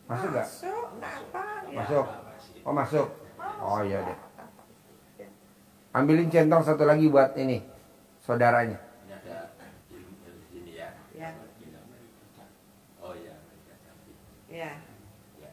Masuk gak? Masuk. Kenapa? Ya. Masuk. Masih. Oh masuk. Oh iya deh. Ambilin centong satu lagi buat ini saudaranya. Ini ada ini ya. Ya. Oh ya, Amerika cantik. Ya. Ya.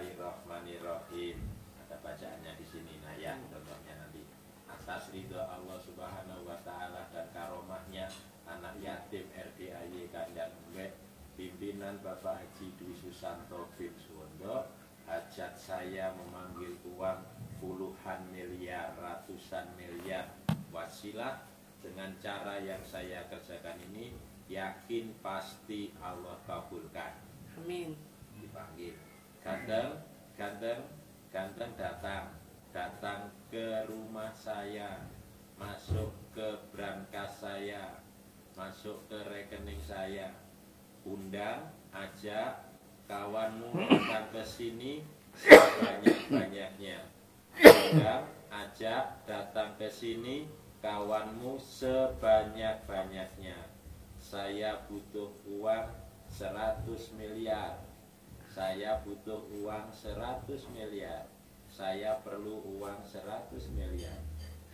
Bismillahirrahmanirrahim. Ada bacaannya di sini. Nah ya, contohnya nanti. Atas ridho Allah Subhanahu wa taala dan karomahnya anak yatim RDAY Kandang Mbek pimpinan Bapak Haji Dwi Susanto bin Suwondo, hajat saya memanggil uang puluhan miliar, ratusan miliar wasilah dengan cara yang saya kerjakan ini, yakin pasti Allah kabulkan. Amin. Dipanggil ganteng datang ke rumah saya, masuk ke brankas saya, masuk ke rekening saya, undang, ajak kawanmu datang ke sini sebanyak-banyaknya. Undang, ajak datang ke sini kawanmu sebanyak-banyaknya. Saya butuh uang 100 miliar. Saya butuh uang 100 miliar. Saya perlu uang 100 miliar.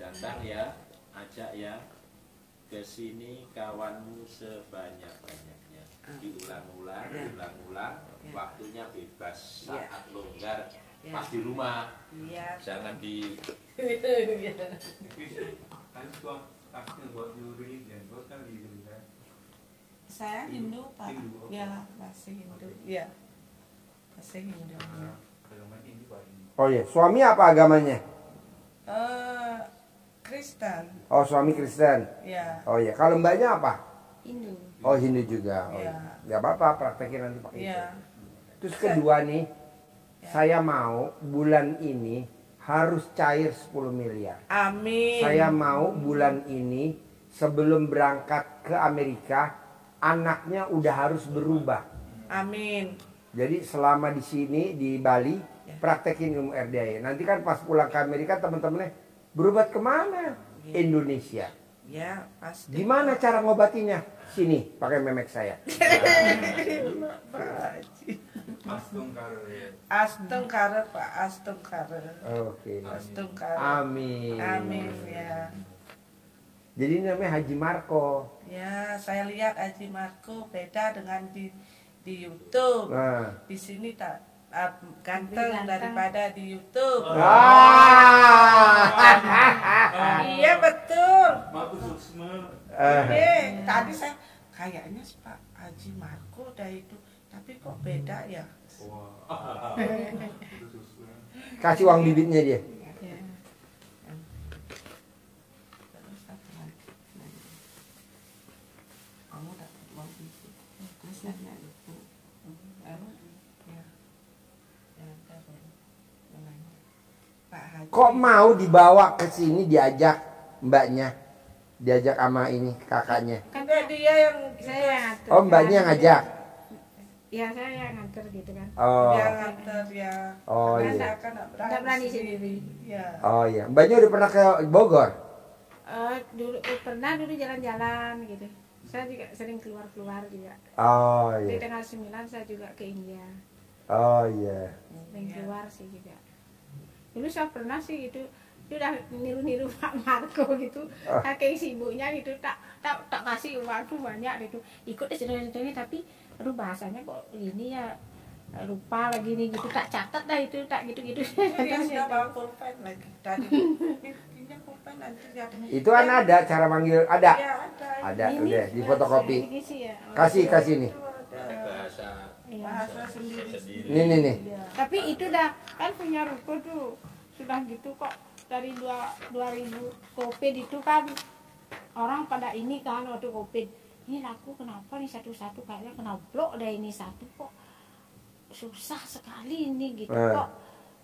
Datang ya, ajak ya ke sini kawanmu sebanyak-banyaknya. Diulang-ulang, diulang-ulang. Waktunya bebas, saat longgar pas di rumah. Iya. Jangan di Saya Hindu Pak. Ya, masih Hindu. Ya. Masih Hindu. Ya. Oh iya, suami apa agamanya? Kristen. Oh suami Kristen. Ya. Oh iya, kalau mbaknya apa? Hindu. Oh Hindu juga. Oh, Iya. Gak apa-apa, praktekin nanti pakai itu. Ya. Terus kedua nih, Saya mau bulan ini harus cair 10 miliar. Amin. Saya mau bulan ini sebelum berangkat ke Amerika, anaknya udah harus berubah. Amin. Jadi selama di sini di Bali praktekin ilmu RDA. Nanti kan pas pulang ke Amerika teman-temannya berobat kemana? Indonesia. Ya, pasti. Gimana cara ngobatinya? Sini, pakai memek saya. Astungkara Pak, astungkara. Oke. Astungkara. Amin. Amin ya. Jadi ini namanya Haji Marco. Ya, saya lihat Haji Marco beda dengan di YouTube. Nah. Di sini tak ganteng daripada di YouTube. Iya betul. Tadi saya kayaknya Pak Haji Marco dari itu, tapi kok beda ya? Kasih uang bibitnya dia. Kamu dapat uang bibit. Terus nanya itu. Pak Haji. Kok mau dibawa ke sini diajak mbaknya? Diajak sama ini kakaknya. Kan dia yang Saya yang ngatur. Oh, mbaknya yang ngajak. Ya saya yang ngatur gitu kan. Oh. dia nganter ya. Oh, Karena iya. saya kan Nggak berani sendiri. Ya. Oh iya, mbaknya udah pernah ke Bogor? Pernah dulu jalan-jalan gitu. Saya juga sering keluar-keluar juga. Oh Di iya. tanggal 9 saya juga ke India. Oh iya. Sering keluar sih juga. Dulu saya pernah sih gitu. Dia udah niru-niru Pak Marco gitu. Kakek sibuknya gitu tak kasih uang tuh banyak gitu. Ikut sini tapi aduh bahasanya kok ini ya lupa lagi nih gitu, tak catat dah itu, tak gitu-gitu. Dia sudah bawa pulpen lagi tadi. Ini pulpen nanti dia. Itu kan ada cara manggil, ada. Ya, ada. Ada udah di fotokopi. Ini sih ya. Kasih nih. bahasa Iya. Bahasa sendiri. sendiri. Nih. Tapi itu dah kan punya ruko tuh sudah gitu kok dari 2000 Covid itu kan orang pada ini kan waktu Covid ini laku kenapa nih satu-satu kayaknya kena blok deh ini satu kok susah sekali ini gitu kok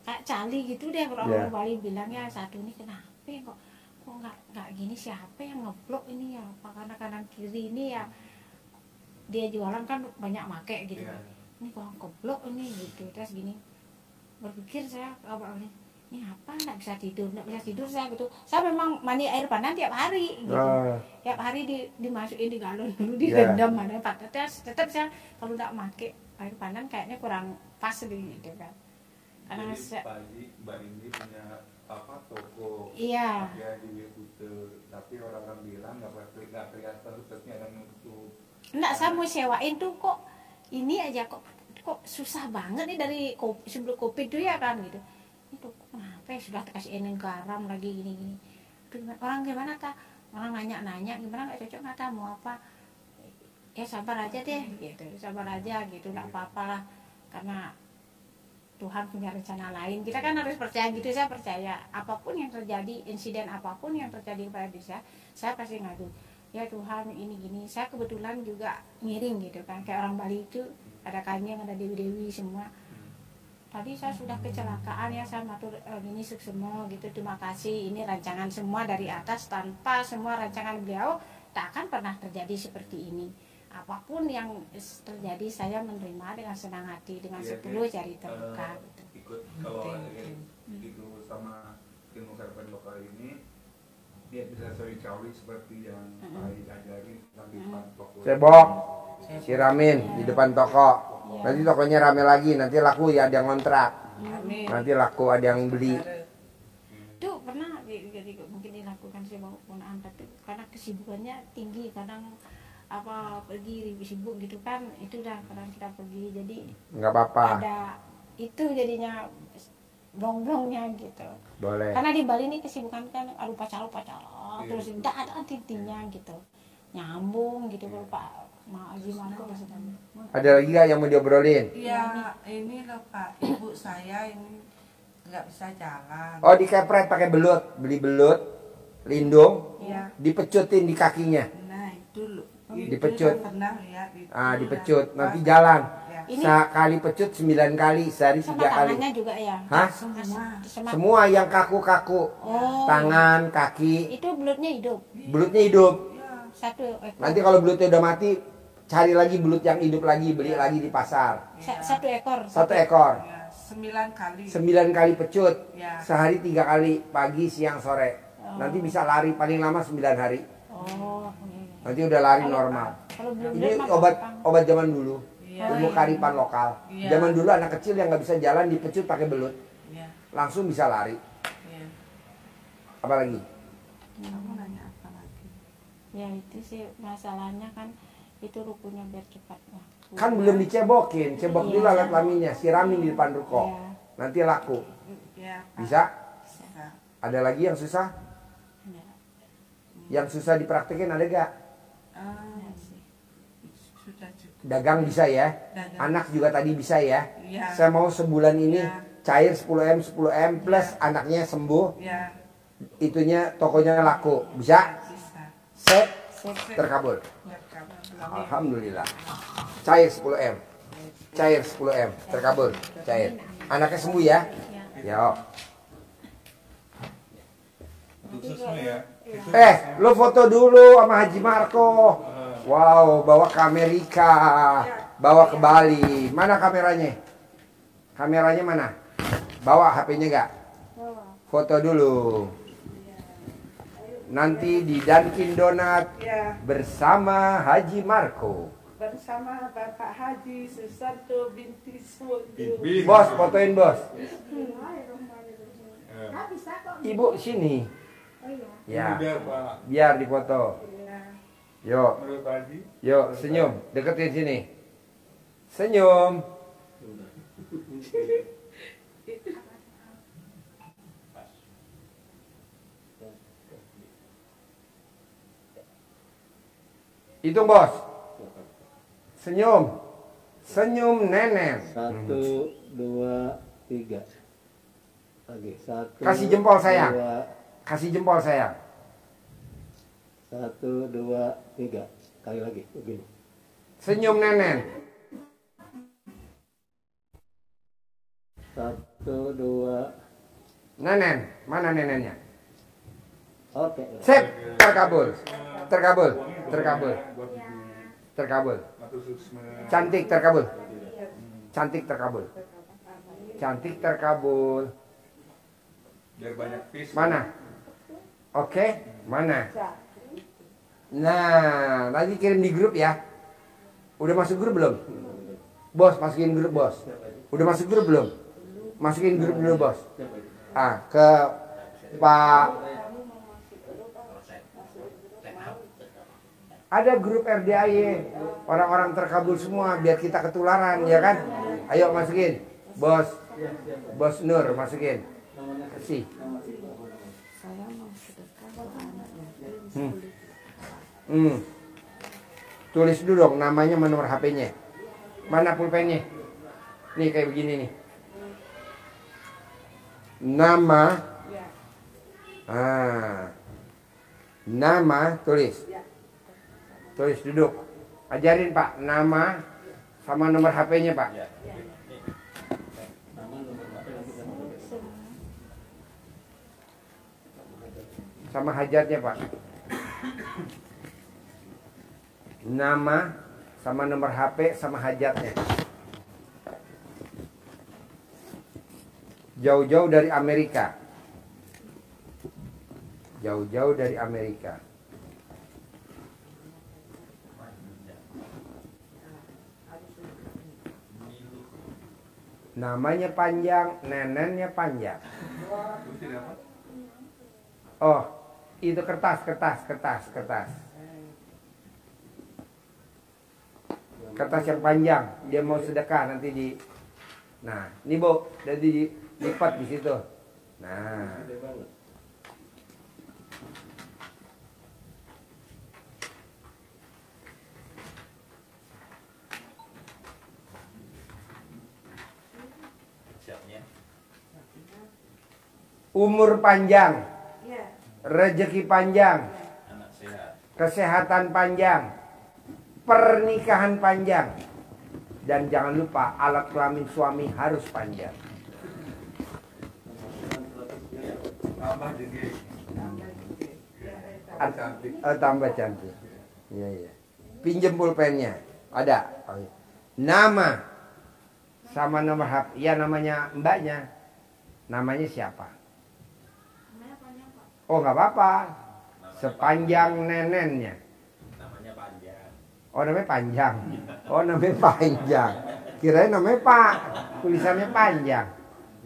kayak cali gitu deh kalau orang Bali bilangnya satu ini kenapa kok nggak gini siapa yang ngeblok ini ya apa karena kanan kiri ini ya dia jualan kan banyak make gitu ini kok keblok ini gitu terus gini berpikir saya awalnya ini apa nggak bisa tidur saya gitu saya memang mandi air panas tiap hari gitu tiap hari dimasukin di galon dulu direndam ada tetap saya kalau nggak make air panas kayaknya kurang pas gitu kan karena Jadi Mbak Indi punya toko iya di Wibuter, tapi orang-orang bilang nggak kelihatan tutupnya ada nutup. enggak saya mau sewain tuh kok ini aja kok susah banget nih dari sebelum Covid tuh ya kan gitu itu kenapa ya sudah kasih ening garam lagi gini orang gimana ta orang nanya gimana nggak cocok nggak ta mau apa ya sabar aja deh gitu sabar aja gitu nggak apa-apa lah karena Tuhan punya rencana lain kita kan harus percaya gitu saya percaya apapun yang terjadi insiden apapun yang terjadi pada diri saya pasti ngadu ya Tuhan ini gini saya kebetulan juga ngiring gitu kan kayak orang Bali itu ada kanyang ada dewi-dewi semua tadi saya sudah kecelakaan ya saya matur ini semua gitu terima kasih ini rancangan semua dari atas tanpa semua rancangan beliau tak akan pernah terjadi seperti ini apapun yang terjadi saya menerima dengan senang hati dengan 10 jari terbuka gitu. Ikut kalau itu sama ilmu serpen lokal ini dia bisa cawi seperti yang diajari tentang di depan toko. Cebok, siramin di depan toko. Nanti tokonya rame lagi, nanti laku ya ada yang ngontrak. Amin. Nanti laku ada yang beli. Itu pernah jadi mungkin dilakukan sih penggunaan tapi karena kesibukannya tinggi kadang apa pergi sibuk gitu kan itu dah kadang kita pergi jadi Nggak apa-apa. ada itu jadinya blong-blongnya gitu. Boleh. Karena di Bali ini kesibukan kan aduh pacar terus tidak ada intinya gitu nyambung gitu Pak Haji Marco maksudnya. Ada lagi nggak yang mau diobrolin? Iya, ini loh Pak, ibu saya ini nggak bisa jalan. Oh, dikepret pakai belut, beli belut, lindung, Iya. dipecutin di kakinya. Nah itu loh, Itu Dipecut. udah pernah lihat itu. Dipecut. Nanti jalan. Ya. Ini- Sekali pecut 9 kali, sehari Sama 3 kali. tangannya juga ya. Hah? Semua. Semua yang kaku-kaku. Oh. Tangan, kaki, Itu belutnya hidup. belutnya hidup. Satu ekor. Nanti kalau belutnya udah mati, cari lagi belut yang hidup lagi, beli lagi di pasar. Satu ekor. 1 ekor. Ya, 9 kali. 9 kali pecut. Ya. Sehari 3 kali, pagi, siang, sore. Nanti bisa lari paling lama 9 hari. Oh. Nanti udah lari normal. Kalau belum Ini mah obat zaman dulu. Iya. Ilmu karipan lokal. Iya. Zaman dulu anak kecil yang nggak bisa jalan dipecut pakai belut, Ya. langsung bisa lari. Ya. Apalagi? Kamu nanya apa lagi? Ya itu sih masalahnya kan itu rukunya biar cepat laku. Kan belum dicebokin, cebok Iya. dulu alat kelaminnya, siramin di depan ruko. Iya. Nanti laku. Ya, Pak. Bisa? Bisa. Ada lagi yang susah? Ya, Yang susah dipraktekin ada gak? Ah, ya sih. sudah cukup. Dagang bisa ya? Dagang. Anak juga tadi bisa ya? Iya. Saya mau sebulan ini Iya. cair 10M plus anaknya sembuh, Ya, itunya tokonya laku. Bisa? bisa. Set, Sip. terkabul. Ya, kamu. Alhamdulillah. Cair 10M. Cair 10M. Terkabul. Cair. Anaknya sembuh ya? Ya. Khusus ya. Lo foto dulu sama Haji Marco. Wow, bawa ke Amerika. Bawa ke Bali. Mana kameranya? Kameranya mana? Bawa HP-nya gak? Foto dulu. Nanti di Dunkin Donat Ya, bersama Haji Marco. bersama Bapak Haji Susanto binti Suwondo. Bos, fotoin bos. Ibu sini. Ya, Biar Pak. biar difoto. Yuk, Menurut Pak Haji. yuk senyum, deketin sini. Senyum. Hitung bos. Senyum. Senyum nenek. 1, 2, 3. Lagi 1. Kasih jempol sayang. Kasih jempol sayang. 1, 2, 3. Kali lagi begini. Senyum nenek. 1, 2. Nenen, mana neneknya? Oke. Sip, terkabul. Terkabul. Terkabul. Terkabul. Cantik terkabul. Cantik terkabul. Cantik terkabul. Biar banyak fish. Mana? Oke, mana? Nah, nanti kirim di grup ya. Udah masuk grup belum? Bos, masukin grup bos. Udah masuk grup belum? Masukin grup dulu bos. Ke Pak. Ada grup RDAY, orang-orang terkabul semua biar kita ketularan ya kan? Ayo masukin, bos, bos Nur masukin, kasih. Tulis dulu dong namanya, nomor HP-nya. Mana pulpennya? Nih kayak begini nih. Nama, nama tulis. Tulis duduk. Ajarin Pak, nama sama nomor HP-nya Pak. Sama hajatnya Pak. Nama sama nomor HP sama hajatnya. Jauh-jauh dari Amerika. Jauh-jauh dari Amerika. Namanya panjang, nenennya panjang. Oh, itu kertas. Kertas yang panjang, dia mau sedekah nanti di. Nah, ini Bu, jadi lipat di situ. Nah. Umur panjang, rezeki panjang, Anak sehat. kesehatan panjang, pernikahan panjang. Dan jangan lupa alat kelamin suami harus panjang. Tambah jadi cantik. Tambah cantik. Iya, iya. Pinjem pulpennya. Ada. Oh, iya. Nama sama nomor HP. Ya namanya mbaknya. Namanya siapa? Oh nggak apa-apa. Sepanjang nenennya. Namanya panjang. Oh namanya panjang. Oh namanya panjang. Kirain namanya Pak. Tulisannya panjang.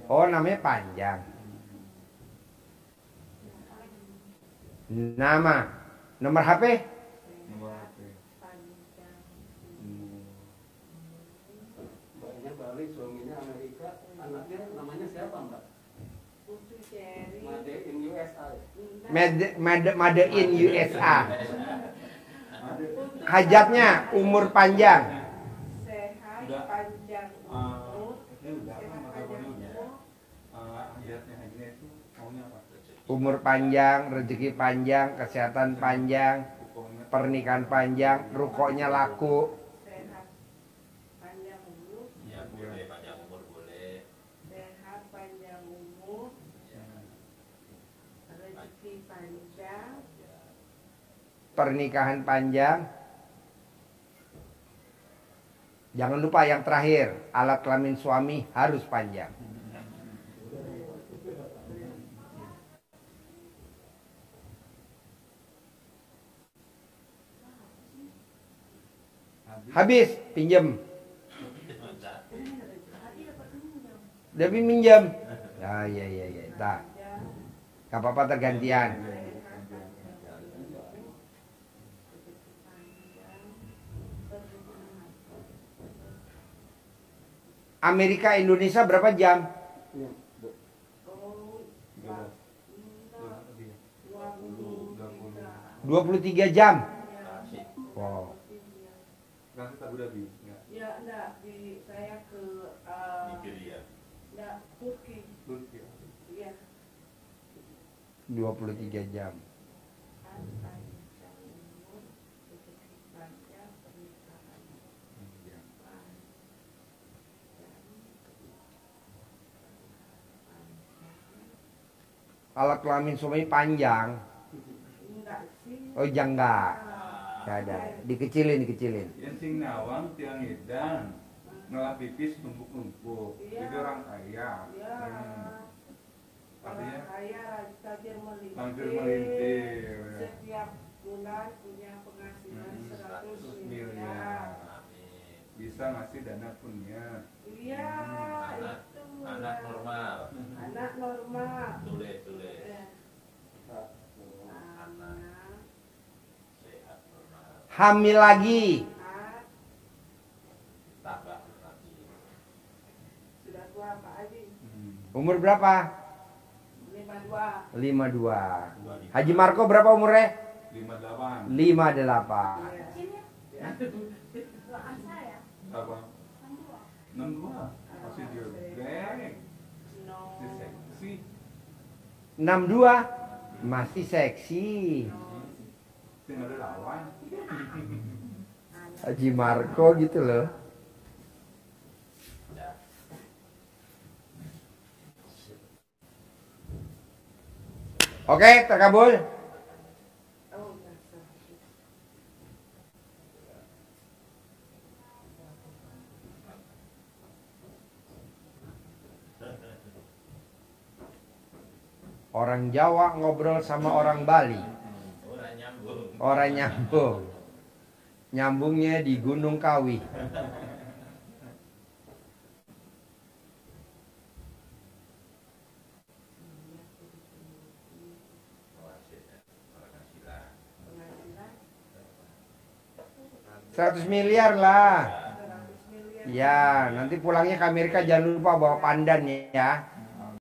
Oh namanya panjang. Nama. Nomor HP? Nomor HP. Mbaknya Bali, suaminya Amerika, anaknya namanya siapa Mbak? Made in USA ya? Made in USA. Hajatnya umur panjang. Sehat, Udah. panjang umur, Ini udah apa sehat, makanya panjang umur. Ayatnya hajinya itu maunya apa? Umur panjang, rezeki panjang, kesehatan panjang, Pokoknya pernikahan panjang, rukoknya laku. Sehat, panjang umur, Ya boleh, panjang umur boleh. sehat, panjang umur, rezeki panjang, Pernikahan panjang. Jangan lupa yang terakhir, alat kelamin suami harus panjang. Habis, pinjem. Debbie minjem. Ya, ya, ya, ya. Nah, gak apa-apa tergantian. Amerika Indonesia berapa jam? Ini, Bu. oh, 20, 23 jam. Asik. Wow. Nanti Abu Dhabi. Ya. ya enggak, di saya ke Nigeria. enggak, Turki, Turki. iya. 23 jam. Panjang umur, rezeki panjang, pernikahan Ya. Alat kelamin suami panjang. enggak sih. Oh jangga. Gak ada. Dikecilin, dikecilin. Yang sing nawang tiang edan. Ngelah pipis numpuk-numpuk. Iya. Jadi orang kaya. Ya, Artinya orang kaya rajin melintir, hampir melintir. setiap bulan punya penghasilan 100 miliar. miliar. Amin. Bisa ngasih dana punya. Iya, Anak, itu anak normal. anak normal. Tulis, tulis. Ya. Anak Anak sehat normal. Hamil lagi. sehat, Tambah lagi. sudah tua Pak Haji, Umur berapa? 52. 52. Haji Marco berapa umurnya? 58. 58. Iya. Apa? 62. Masih dia geng. No. Masih seksi. 62. Masih seksi. Tinggal ada lawan. Haji Marco gitu loh. Oke, terkabul. Oh, biasa. Orang Jawa ngobrol sama orang Bali. Orang nyambung. Orang nyambung. Nyambungnya di Gunung Kawi. Penghasilan 100 miliar lah. 100 miliar. Ya, nanti pulangnya ke Amerika jangan lupa bawa pandan ya.